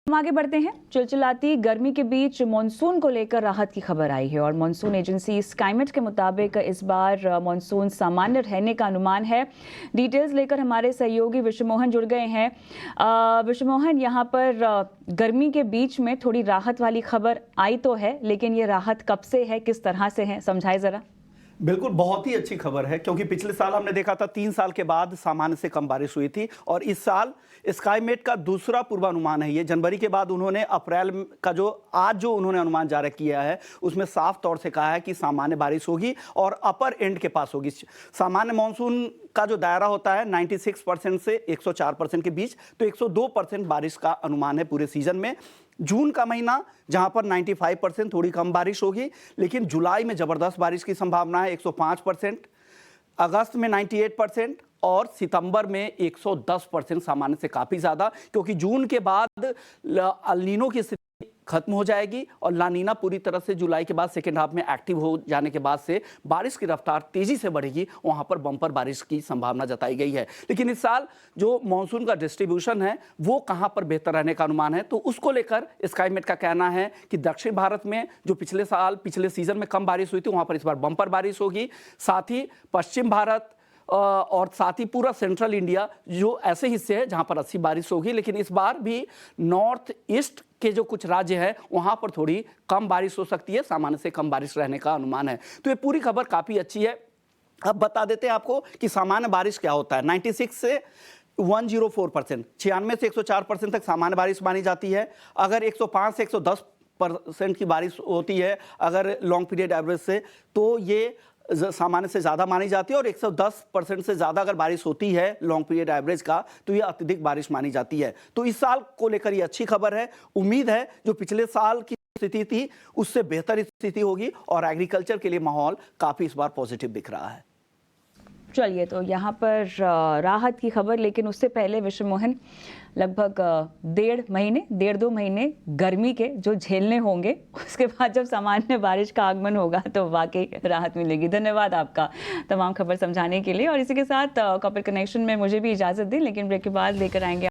हम आगे बढ़ते हैं। चिलचिलाती गर्मी के बीच मानसून को लेकर राहत की खबर आई है और मानसून एजेंसी स्काईमेट के मुताबिक इस बार मानसून सामान्य रहने का अनुमान है। डिटेल्स लेकर हमारे सहयोगी विश्वमोहन जुड़ गए हैं। विश्वमोहन, यहाँ पर गर्मी के बीच में थोड़ी राहत वाली खबर आई तो है, लेकिन ये राहत कब से है, किस तरह से है, समझाए जरा। बिल्कुल, बहुत ही अच्छी खबर है क्योंकि पिछले साल हमने देखा था 3 साल के बाद सामान्य से कम बारिश हुई थी और इस साल स्काईमेट का दूसरा पूर्वानुमान है। ये जनवरी के बाद उन्होंने अप्रैल का जो उन्होंने अनुमान जारी किया है उसमें साफ तौर से कहा है कि सामान्य बारिश होगी और अपर एंड के पास होगी। सामान्य मानसून का जो दायरा होता है 96% से 104% के बीच, तो 102% बारिश का अनुमान है पूरे सीजन में। जून का महीना जहां पर 95% थोड़ी कम बारिश होगी, लेकिन जुलाई में जबरदस्त बारिश की संभावना है 105%, अगस्त में 98% और सितंबर में 110% सामान्य से काफी ज्यादा, क्योंकि जून के बाद अल नीनो की स्थिति खत्म हो जाएगी और ला नीना पूरी तरह से जुलाई के बाद सेकेंड हाफ में एक्टिव हो जाने के बाद से बारिश की रफ्तार तेजी से बढ़ेगी। वहां पर बम्पर बारिश की संभावना जताई गई है। लेकिन इस साल जो मानसून का डिस्ट्रीब्यूशन है वो कहां पर बेहतर रहने का अनुमान है, तो उसको लेकर स्काईमेट का कहना है कि दक्षिण भारत में जो पिछले सीजन में कम बारिश हुई थी वहां पर इस बार बम्पर बारिश होगी। साथ ही पश्चिम भारत और साथ ही पूरा सेंट्रल इंडिया जो ऐसे हिस्से हैं जहां पर अच्छी बारिश होगी, लेकिन इस बार भी नॉर्थ ईस्ट के जो कुछ राज्य हैं वहां पर थोड़ी कम बारिश हो सकती है, सामान्य से कम बारिश रहने का अनुमान है। तो ये पूरी खबर काफी अच्छी है। अब बता देते हैं आपको कि सामान्य बारिश क्या होता है। 96 से 104%, 96 से 104% तक सामान्य बारिश मानी जाती है। अगर 105 से 110% की बारिश होती है अगर लॉन्ग पीरियड एवरेज से, तो ये सामान्य से ज़्यादा मानी जाती है। और 110% से ज़्यादा अगर बारिश होती है लॉन्ग पीरियड एवरेज का, तो ये अत्यधिक बारिश मानी जाती है। तो इस साल को लेकर ये अच्छी खबर है। उम्मीद है जो पिछले साल की स्थिति थी उससे बेहतर स्थिति होगी और एग्रीकल्चर के लिए माहौल काफ़ी इस बार पॉजिटिव दिख रहा है। चलिए, तो यहाँ पर राहत की खबर, लेकिन उससे पहले विश्वमोहन, लगभग 1.5 महीने गर्मी के जो झेलने होंगे, उसके बाद जब सामान्य बारिश का आगमन होगा तो वाकई राहत मिलेगी। धन्यवाद आपका तमाम खबर समझाने के लिए। और इसी के साथ कपल कनेक्शन में मुझे भी इजाज़त दें, लेकिन ब्रेक के बाद लेकर आएंगे